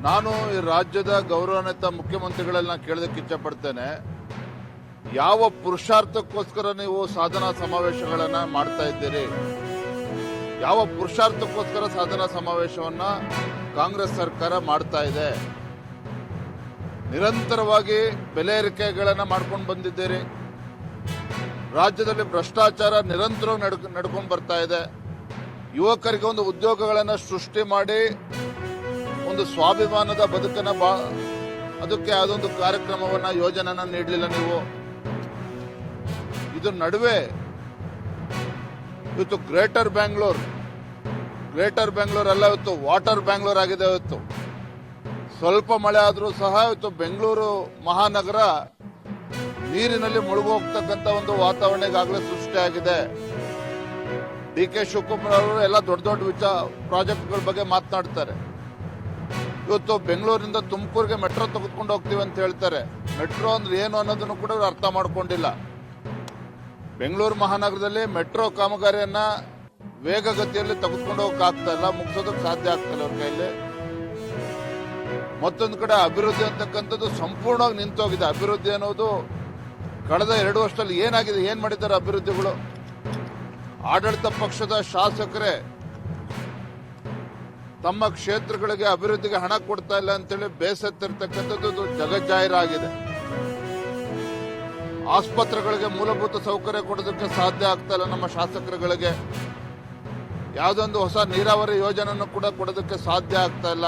ನಾನು ಈ ರಾಜ್ಯದ ಗೌರವಾನ್ವಿತ ಮುಖ್ಯಮಂತ್ರಿಗಳನ್ನ ಕೇಳೋದಕ್ಕೆ ಇಚ್ಛಪಡ್ತೇನೆ. ಯಾವ ಪುರುಷಾರ್ಥಕ್ಕೋಸ್ಕರ ನೀವು ಸಾಧನಾ ಸಮಾವೇಶಗಳನ್ನ ಮಾಡ್ತಾ ಇದ್ದೀರಿ? ಯಾವ ಪುರುಷಾರ್ಥಕ್ಕೋಸ್ಕರ ಸಾಧನಾ ಸಮಾವೇಶವನ್ನ ಕಾಂಗ್ರೆಸ್ ಸರ್ಕಾರ ಮಾಡ್ತಾ ಇದೆ? ನಿರಂತರವಾಗಿ ಬೆಲೆ ಏರಿಕೆಗಳನ್ನ ಮಾಡ್ಕೊಂಡು ಬಂದಿದ್ದೀರಿ. ರಾಜ್ಯದಲ್ಲಿ ಭ್ರಷ್ಟಾಚಾರ ನಿರಂತರವಾಗಿ ನಡ್ಕೊಂಡು ಬರ್ತಾ ಇದೆ. ಯುವಕರಿಗೆ ಒಂದು ಉದ್ಯೋಗಗಳನ್ನು ಸೃಷ್ಟಿ ಮಾಡಿ ಒಂದು ಸ್ವಾಭಿಮಾನದ ಬದುಕನ್ನ ಅದಕ್ಕೆ ಯಾವುದೊಂದು ಕಾರ್ಯಕ್ರಮವನ್ನ ಯೋಜನೆಯನ್ನ ನೀಡಲಿಲ್ಲ ನೀವು. ಇದ್ರ ನಡುವೆ ಇವತ್ತು ಗ್ರೇಟರ್ ಬ್ಯಾಂಗ್ಳೂರ್ ಅಲ್ಲ, ಇವತ್ತು ವಾಟರ್ ಬ್ಯಾಂಗ್ಳೂರ್ ಆಗಿದೆ. ಇವತ್ತು ಸ್ವಲ್ಪ ಮಳೆ ಆದರೂ ಸಹ ಇವತ್ತು ಬೆಂಗಳೂರು ಮಹಾನಗರ ನೀರಿನಲ್ಲಿ ಮುಳುಗು ಹೋಗ್ತಕ್ಕಂಥ ಒಂದು ವಾತಾವರಣ ಈಗಾಗಲೇ ಸೃಷ್ಟಿಯಾಗಿದೆ. ಡಿ.ಕೆ. ಶಿವಕುಮಾರ್ ಅವರು ಎಲ್ಲ ದೊಡ್ಡ ಪ್ರಾಜೆಕ್ಟ್ಗಳ ಬಗ್ಗೆ ಮಾತನಾಡ್ತಾರೆ. ಇವತ್ತು ಬೆಂಗಳೂರಿನಿಂದ ತುಮಕೂರಿಗೆ ಮೆಟ್ರೋ ತೆಗೆದುಕೊಂಡು ಹೋಗ್ತೀವಿ ಅಂತ ಹೇಳ್ತಾರೆ. ಮೆಟ್ರೋ ಅಂದ್ರೆ ಏನು ಅನ್ನೋದನ್ನು ಕೂಡ ಇವರು ಅರ್ಥ ಮಾಡ್ಕೊಂಡಿಲ್ಲ. ಬೆಂಗಳೂರು ಮಹಾನಗರದಲ್ಲಿ ಮೆಟ್ರೋ ಕಾಮಗಾರಿಯನ್ನ ವೇಗಗತಿಯಲ್ಲಿ ತೆಗೆದುಕೊಂಡು ಹೋಗಕ್ಕಾಗ್ತಾ ಇಲ್ಲ, ಮುಗಿಸೋದಕ್ಕೆ ಸಾಧ್ಯ ಆಗ್ತಾ ಇಲ್ಲ ಅವ್ರ ಕೈಯಲ್ಲಿ. ಮತ್ತೊಂದು ಕಡೆ ಅಭಿವೃದ್ಧಿ ಅಂತಕ್ಕಂಥದ್ದು ಸಂಪೂರ್ಣವಾಗಿ ನಿಂತೋಗಿದೆ. ಅಭಿವೃದ್ಧಿ ಅನ್ನೋದು ಕಳೆದ 2 ವರ್ಷದಲ್ಲಿ ಏನಾಗಿದೆ, ಏನ್ ಮಾಡಿದ್ದಾರೆ ಅಭಿವೃದ್ಧಿಗಳು? ಆಡಳಿತ ಪಕ್ಷದ ಶಾಸಕರೇ ತಮ್ಮ ಕ್ಷೇತ್ರಗಳಿಗೆ ಅಭಿವೃದ್ಧಿಗೆ ಹಣ ಕೊಡ್ತಾ ಇಲ್ಲ ಅಂತೇಳಿ ಬೇಸತ್ತಿರ್ತಕ್ಕಂಥದ್ದು ಜಗಜ್ಜಾಹೀರಾಗಿದೆ. ಆಸ್ಪತ್ರೆಗಳಿಗೆ ಮೂಲಭೂತ ಸೌಕರ್ಯ ಕೊಡೋದಕ್ಕೆ ಸಾಧ್ಯ ಆಗ್ತಾ ಇಲ್ಲ ನಮ್ಮ ಶಾಸಕರುಗಳಿಗೆ. ಯಾವುದೊಂದು ಹೊಸ ನೀರಾವರಿ ಯೋಜನೆಯನ್ನು ಕೂಡ ಕೊಡೋದಕ್ಕೆ ಸಾಧ್ಯ ಆಗ್ತಾ ಇಲ್ಲ.